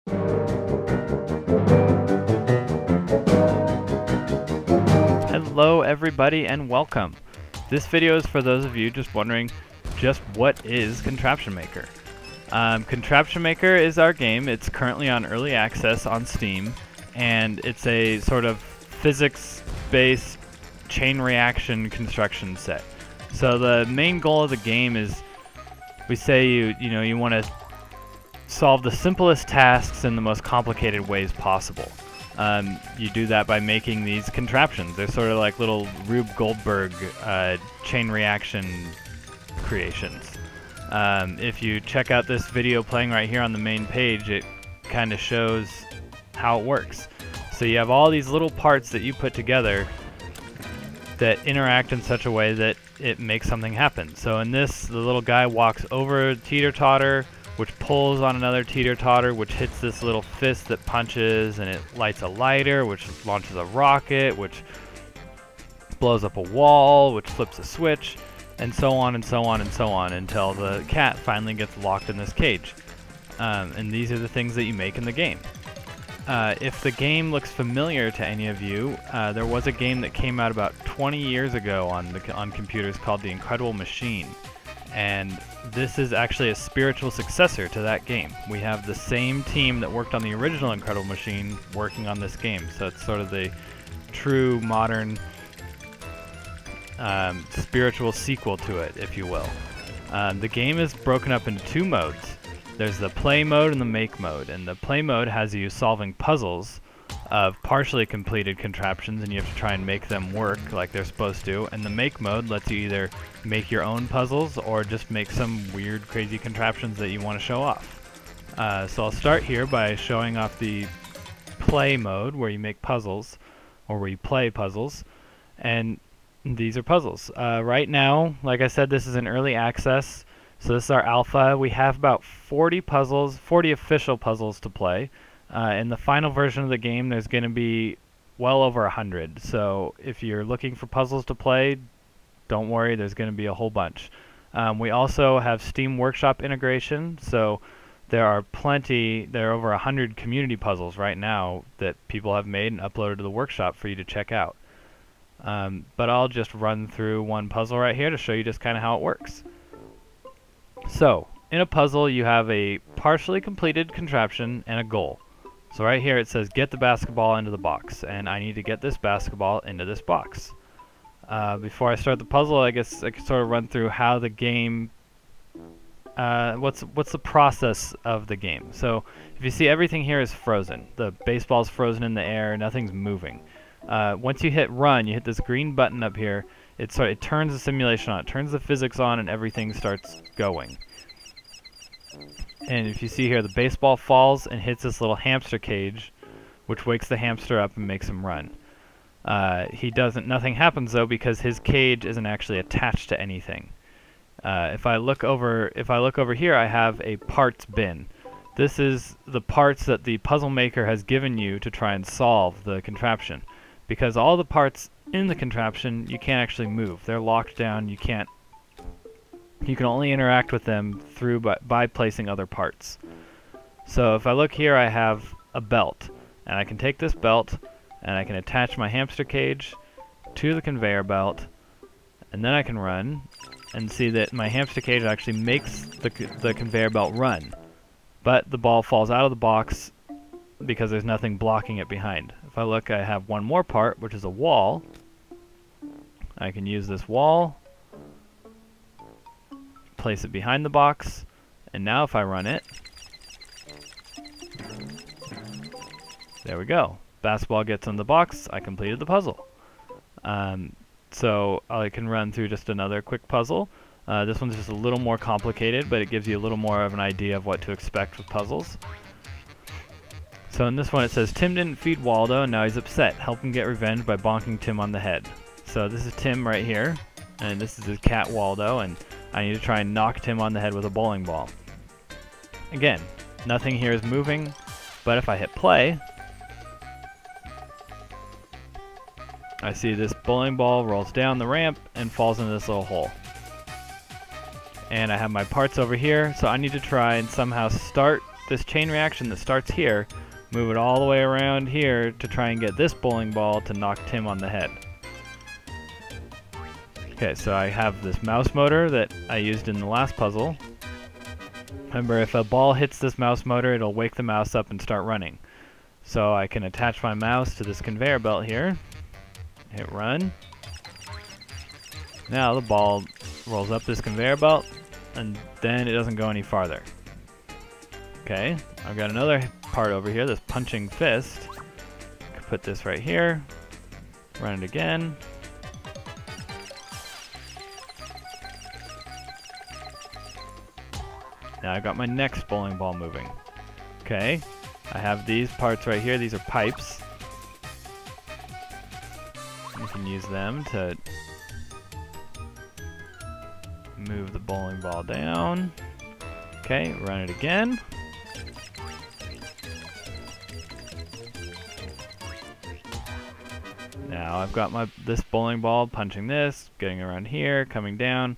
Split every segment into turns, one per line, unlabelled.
Hello everybody and welcome. This video is for those of you just wondering just what is Contraption Maker. Contraption Maker is our game. It's currently on early access on Steam, and it's a sort of physics-based chain reaction construction set. So the main goal of the game is, we say you want to solve the simplest tasks in the most complicated ways possible. You do that by making these contraptions. They're sort of like little Rube Goldberg chain reaction creations. If you check out this video playing right here on the main page, it kind of shows how it works. So you have all these little parts that you put together that interact in such a way that it makes something happen. So in this, the little guy walks over a teeter-totter, which pulls on another teeter-totter, which hits this little fist that punches, and it lights a lighter, which launches a rocket, which blows up a wall, which flips a switch, and so on and so on and so on until the cat finally gets locked in this cage. And these are the things that you make in the game. If the game looks familiar to any of you, there was a game that came out about 20 years ago on computers called The Incredible Machine. And this is actually a spiritual successor to that game. We have the same team that worked on the original Incredible Machine working on this game. So it's sort of the true modern spiritual sequel to it, if you will. The game is broken up into two modes. There's the play mode and the make mode. And the play mode has you solving puzzles of partially completed contraptions, and you have to try and make them work like they're supposed to. And the make mode lets you either make your own puzzles or just make some weird, crazy contraptions that you want to show off. So I'll start here by showing off the play mode, where you make puzzles, or where you play puzzles. And these are puzzles. Right now, like I said, this is in early access, so this is our alpha. We have about 40 puzzles, 40 official puzzles to play. In the final version of the game, there's going to be well over 100. So if you're looking for puzzles to play, don't worry, there's going to be a whole bunch. We also have Steam Workshop integration, so there are over 100 community puzzles right now that people have made and uploaded to the workshop for you to check out. But I'll just run through one puzzle right here to show you just kind of how it works. So, in a puzzle, you have a partially completed contraption and a goal. So right here it says get the basketball into the box, and I need to get this basketball into this box. Before I start the puzzle, I guess I could sort of run through how the game, what's the process of the game. So if you see, everything here is frozen. The baseball's frozen in the air, nothing's moving. Once you hit run, you hit this green button up here, it turns the simulation on, it turns the physics on, and everything starts going. And if you see here, the baseball falls and hits this little hamster cage, which wakes the hamster up and makes him run. Nothing happens though, because his cage isn't actually attached to anything. If I look over here, I have a parts bin. This is the parts that the puzzle maker has given you to try and solve the contraption. Because all the parts in the contraption you can't actually move. They're locked down. You can only interact with them by placing other parts. So if I look here, I have a belt, and I can take this belt and I can attach my hamster cage to the conveyor belt, and then I can run and see that my hamster cage actually makes the conveyor belt run, but the ball falls out of the box because there's nothing blocking it behind. If I look, I have one more part, which is a wall. I can use this wall, place it behind the box, and now if I run it, there we go. Basketball gets in the box. I completed the puzzle. So I can run through just another quick puzzle. This one's just a little more complicated, but it gives you a little more of an idea of what to expect with puzzles. So in this one it says, Tim didn't feed Waldo and now he's upset. Help him get revenge by bonking Tim on the head. So this is Tim right here, and this is his cat Waldo, and I need to try and knock Tim on the head with a bowling ball. Again, nothing here is moving, but if I hit play, I see this bowling ball rolls down the ramp and falls into this little hole. And I have my parts over here, so I need to try and somehow start this chain reaction that starts here, move it all the way around here to try and get this bowling ball to knock Tim on the head. Okay, so I have this mouse motor that I used in the last puzzle. Remember, if a ball hits this mouse motor, it'll wake the mouse up and start running. So I can attach my mouse to this conveyor belt here, hit run. Now the ball rolls up this conveyor belt, and then it doesn't go any farther. Okay, I've got another part over here, this punching fist. I can put this right here, run it again. Now I've got my next bowling ball moving. Okay, I have these parts right here, these are pipes. You can use them to move the bowling ball down. Okay, run it again. Now I've got this bowling ball punching this, getting around here, coming down.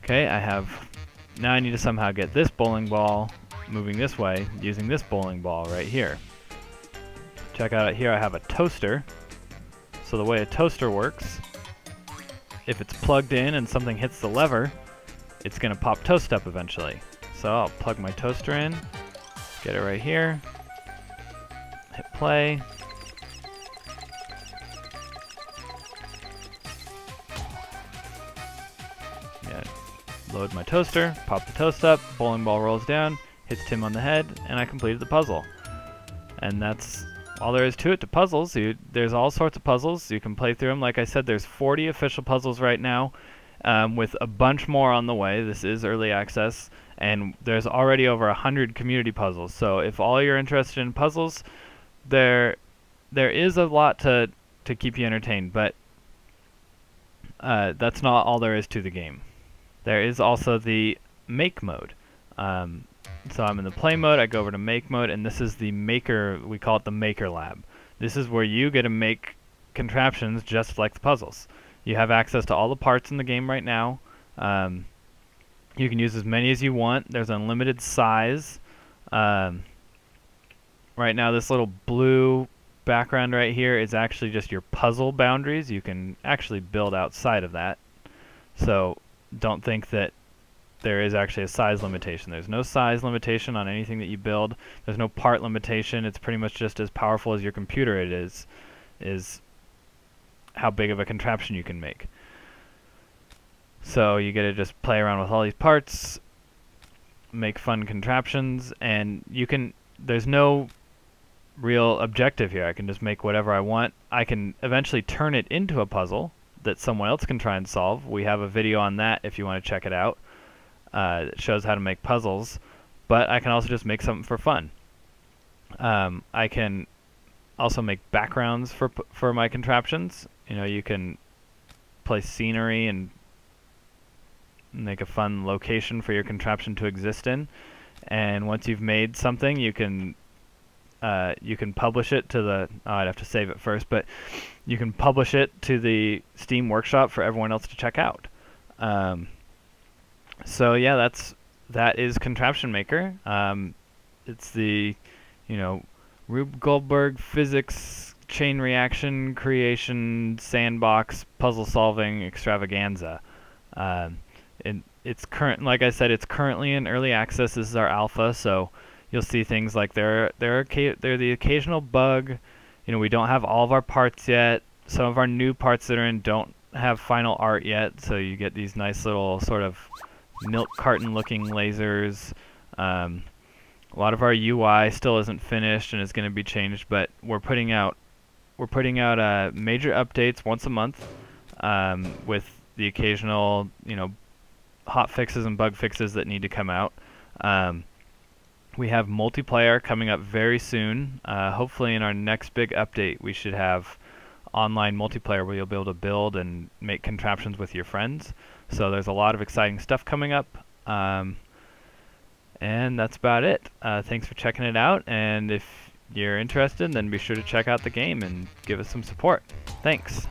Okay, now I need to somehow get this bowling ball moving this way using this bowling ball right here. Check out here, I have a toaster. So the way a toaster works, if it's plugged in and something hits the lever, it's going to pop toast up eventually. So I'll plug my toaster in, get it right here, hit play. Yeah, load my toaster, pop the toast up, bowling ball rolls down, hits Tim on the head, and I completed the puzzle. And that's all there is to it to puzzles. There's all sorts of puzzles. You can play through them. Like I said, there's 40 official puzzles right now, with a bunch more on the way. This is early access, and there's already over 100 community puzzles. So if all you're interested in puzzles, there is a lot to keep you entertained, but that's not all there is to the game. There is also the make mode. So I'm in the play mode, I go over to make mode, and this is the maker, we call it the maker lab. This is where you get to make contraptions just like the puzzles. You have access to all the parts in the game right now. You can use as many as you want. There's unlimited size. Right now this little blue background right here is actually just your puzzle boundaries. You can actually build outside of that. So don't think that there is actually a size limitation. There's no size limitation on anything that you build. There's no part limitation. It's pretty much just as powerful as your computer it is how big of a contraption you can make. So you get to just play around with all these parts, make fun contraptions, and there's no real objective here. I can just make whatever I want. I can eventually turn it into a puzzle that someone else can try and solve. We have a video on that if you want to check it out. It shows how to make puzzles, but I can also just make something for fun. I can also make backgrounds for my contraptions. You know, you can place scenery and make a fun location for your contraption to exist in. And once you've made something, you can publish it to the. Oh, I'd have to save it first, but you can publish it to the Steam Workshop for everyone else to check out. So yeah, that is Contraption Maker. It's the, Rube Goldberg physics chain reaction creation sandbox puzzle solving extravaganza. It's like I said, it's currently in early access. This is our alpha, so you'll see things like they're the occasional bug. We don't have all of our parts yet. Some of our new parts that are in don't have final art yet, so you get these nice little sort of milk carton looking lasers. A lot of our UI still isn't finished and is going to be changed, but we're putting out major updates once a month, with the occasional hot fixes and bug fixes that need to come out. We have multiplayer coming up very soon. Hopefully in our next big update we should have online multiplayer where you'll be able to build and make contraptions with your friends. So there's a lot of exciting stuff coming up, and that's about it. Thanks for checking it out, and if you're interested, then be sure to check out the game and give us some support. Thanks.